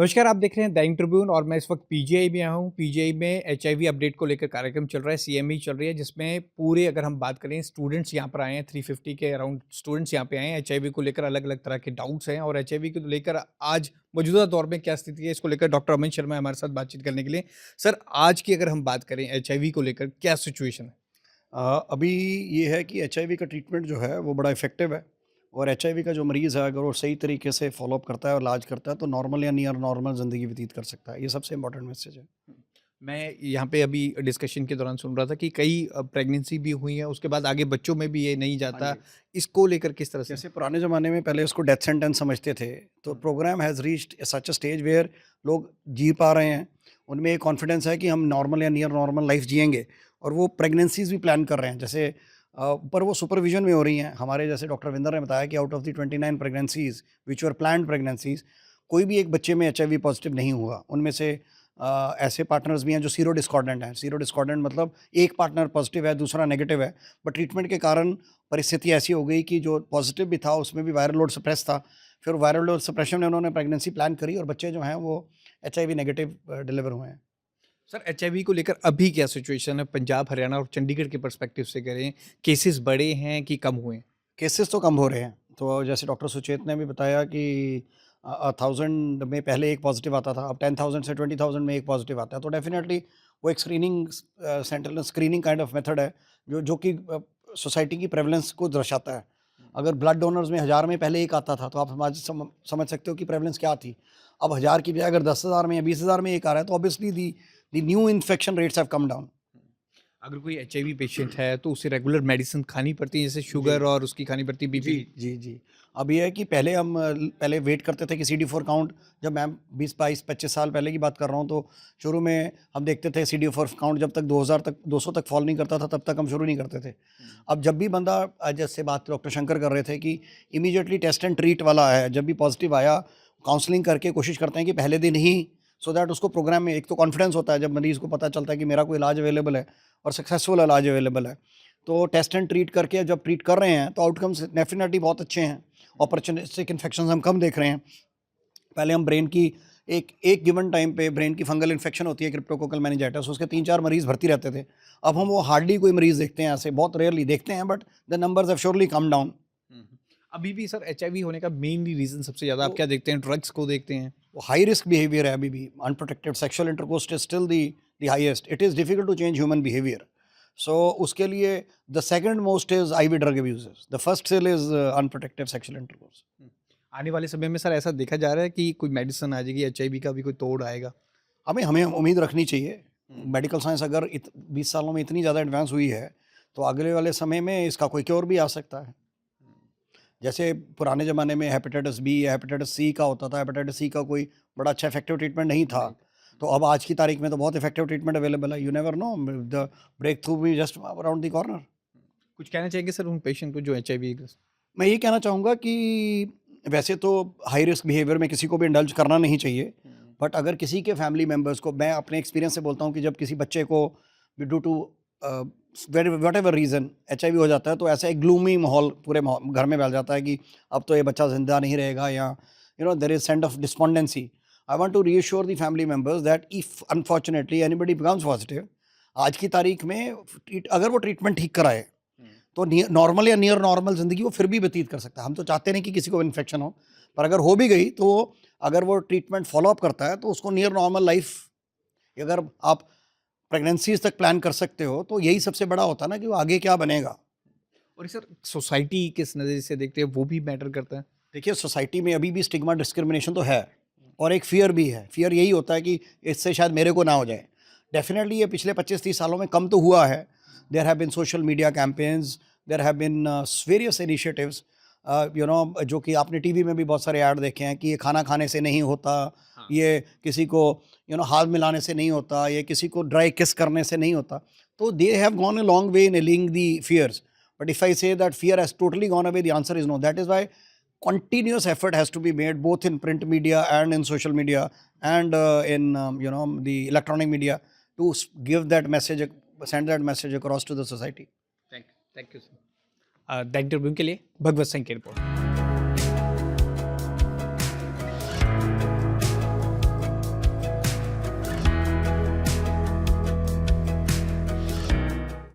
नमस्कार, आप देख रहे हैं दैनिक ट्रिब्यून और मैं इस वक्त पीजीआई में आया हूँ। पीजीआई में एचआईवी अपडेट को लेकर कार्यक्रम चल रहा है, सीएमई चल रही है, जिसमें पूरे अगर हम बात करें स्टूडेंट्स यहाँ पर आए हैं, 350 के अराउंड स्टूडेंट्स यहाँ पे आए हैं। एचआईवी को लेकर अलग-अलग तरह के डाउट्स हैं और एचआईवी को लेकर आज मौजूदा दौर में क्या स्थिति है, इसको लेकर डॉक्टर अमन शर्मा है हमारे साथ बातचीत करने के लिए। सर, आज की अगर हम बात करें एचआईवी को लेकर क्या सिचुएशन है? अभी ये है कि एचआईवी का ट्रीटमेंट जो है वो बड़ा इफ़ेक्टिव है और एचआईवी का जो मरीज़ है अगर वो सही तरीके से फ़ॉलो-अप करता है और इलाज करता है तो नॉर्मल या नियर नॉर्मल ज़िंदगी व्यतीत कर सकता है। ये सबसे इम्पोर्टेंट मैसेज है। मैं यहाँ पे अभी डिस्कशन के दौरान सुन रहा था कि कई प्रेगनेंसी भी हुई है, उसके बाद आगे बच्चों में भी ये नहीं हाँ जाता। जी। इसको लेकर किस तरह से? जैसे पुराने ज़माने में पहले उसको डेथ सेंटेंस समझते थे, तो program has reached such a stage where लोग जी पा रहे हैं। उनमें एक कॉन्फिडेंस है कि हम नॉर्मल या नियर नॉर्मल लाइफ़ जिएँगे और वो प्रेगनेंसीज़ भी प्लान कर रहे हैं। जैसे पर वो सुपरविज़न में हो रही हैं। हमारे जैसे डॉक्टर विंदर ने बताया कि out of the 29 pregnancies which were planned pregnancies, कोई भी एक बच्चे में एचआईवी पॉज़िटिव नहीं हुआ। उनमें से ऐसे पार्टनर्स भी हैं जो सीरो डिस्कॉर्डेंट हैं। सीरो डिस्कॉर्डेंट मतलब एक पार्टनर पॉज़िटिव है, दूसरा नेगेटिव है, बट ट्रीटमेंट के कारण परिस्थिति ऐसी हो गई कि जो पॉजिटिव भी था उसमें भी वायरल लोड सप्रेस था। फिर वायरल लोड सप्रेशन में उन्होंने प्रेगनेंसी प्लान करी और बच्चे जो हैं वो एचआईवी नेगेटिव डिलीवर हुए हैं। सर, एचआईवी को लेकर अभी क्या सिचुएशन है? पंजाब, हरियाणा और चंडीगढ़ के पर्सपेक्टिव से करें, केसेस बढ़े हैं कि कम हुए हैं? केसेस तो कम हो रहे हैं। तो जैसे डॉक्टर सुचेत ने भी बताया कि 1000 में पहले एक पॉजिटिव आता था, अब 10,000 से 20,000 में एक पॉजिटिव आता है। तो डेफ़िनेटली वो एक स्क्रीनिंग काइंड ऑफ मेथड है जो कि सोसाइटी की प्रेवलेंस को दर्शाता है। अगर ब्लड डोनर्स में 1000 में पहले एक आता था तो आप समझ सकते हो कि प्रेवलेंस क्या थी। अब 1000 की बजाय अगर 10,000 में या 20,000 में एक आ रहा है तो obviously the new infection rates have come down. अगर कोई एचआईवी पेशेंट है, तो उसे रेगुलर मेडिसिन खानी पड़ती है, जैसे जी। शुगर और उसकी खानी पड़ती है बीपी जी, की? जी, जी। अब ये है कि पहले हम पहले वेट करते थे कि CD4 काउंट, जब मैं 20-22-25 साल पहले की बात कर रहा हूँ, तो शुरू में हम देखते थे CD4 काउंट जब तक 2000 तक 200 तक फॉल नहीं करता था, तब तक हम शुरू नहीं करते थे। हुँ। अब जब भी बंदा जैसे बात डॉक्टर शंकर कर रहे थे कि इमीडिएटली टेस्ट एंड ट्रीट वाला है, जब भी पॉज़िटिव आया, काउंसलिंग करके कोशिश करते हैं कि पहले दिन ही, सो दैट उसको प्रोग्राम में एक तो कॉन्फिडेंस होता है जब मरीज़ को पता चलता है कि मेरा कोई इलाज अवेलेबल है और सक्सेसफुल इलाज अवेलेबल है। तो टेस्ट एंड ट्रीट करके जब ट्रीट कर रहे हैं, तो आउटकम्स डेफ़िनेटली बहुत अच्छे हैं। अपॉर्चुनिस्टिक इन्फेक्शंस हम कम देख रहे हैं। पहले हम ब्रेन की एक एक गिवन टाइम पे ब्रेन की फंगल इन्फेक्शन होती है क्रिप्टोकोकल मेनिंजाइटिस, उसके 3-4 मरीज़ भर्ती रहते थे। अब हम वो हार्डली कोई मरीज़ देखते हैं, ऐसे बहुत रेयरली देखते हैं, but the numbers have surely come down. Hmm, hmm. अभी भी सर एचआईवी होने का मेनली रीज़न सबसे ज़्यादा आप तो क्या देखते हैं? ड्रग्स को देखते हैं? वो हाई रिस्क बिहेवियर है अभी भी। Unprotected sexual intercourse is still the highest. It is difficult to change human behaviour. So उसके लिए the second most is IV drug abusers. The first still is unprotected sexual intercourse. Hmm. आने वाले समय में sir ऐसा देखा जा रहा है कि कोई मेडिसिन आ जाएगी, एचआईवी का भी कोई तोड़ आएगा? हमें हमें उम्मीद रखनी चाहिए। हुँ। मेडिकल साइंस अगर 20 सालों में इतनी ज़्यादा एडवांस हुई है, तो अगले वाले समय में इसका कोई क्योर भी आ सकता है। जैसे पुराने ज़माने में हेपेटाइटिस बी या हेपेटाइटिस सी का होता था, हेपेटाइटिस सी का कोई बड़ा अच्छा इफेक्टिव ट्रीटमेंट नहीं था। नहीं। तो अब आज की तारीख में तो बहुत इफेक्टिव ट्रीटमेंट अवेलेबल है। You never know, the breakthrough be just around the corner. कुछ कहना चाहेंगे सर उन पेशेंट को जो एचआईवी ग्रस्त? मैं ये कहना चाहूँगा कि वैसे तो हाई रिस्क बिहेवियर में किसी को भी इंडल्ज करना नहीं चाहिए। हुँ। बट अगर किसी के फैमिली मेंबर्स को, मैं अपने एक्सपीरियंस से बोलता हूँ कि जब किसी बच्चे को due to whatever reason HIV हो जाता है, तो ऐसा एक ग्लूमी माहौल पूरे घर में फैल जाता है कि अब तो ये बच्चा ज़िंदा नहीं रहेगा, या there is sense of despondency. I want to reassure the family members that if unfortunately anybody becomes positive, आज की तारीख में अगर वो ट्रीटमेंट ठीक कराए, हुँ। तो नॉर्मल या नियर नॉर्मल ज़िंदगी वो फिर भी व्यतीत कर सकता है। हम तो चाहते नहीं कि किसी को इन्फेक्शन हो, पर अगर हो भी गई तो अगर वो ट्रीटमेंट फ़ॉलो अप करता है, तो उसको नियर नॉर्मल लाइफ़, अगर आप प्रेगनेंसीज़ तक प्लान कर सकते हो, तो यही सबसे बड़ा होता है ना कि वो आगे क्या बनेगा। और ये सर सोसाइटी किस नज़रिए से देखते हैं वो भी मैटर करता है? देखिए, सोसाइटी में अभी भी स्टिग्मा डिस्क्रिमिनेशन तो है और एक फ़ियर भी है। फ़ियर यही होता है कि इससे शायद मेरे को ना हो जाए। डेफ़िनेटली ये पिछले 25-30 सालों में कम तो हुआ है। There have been social media campaigns, there have been various initiatives, जो कि आपने टीवी में भी बहुत सारे ऐड देखे हैं कि ये खाना खाने से नहीं होता, हाँ। ये किसी को हाथ मिलाने से नहीं होता, ये किसी को ड्राई किस करने से नहीं होता। तो they have gone a long way in allaying the fears. But if I say that fear has totally gone away, the answer is no. That is why continuous effort has to be made both in print media and in social media and in the electronic media to give that message, send that message across to the society. Thank you sir. Dainik Tribune के लिए भगवत सिंह की report.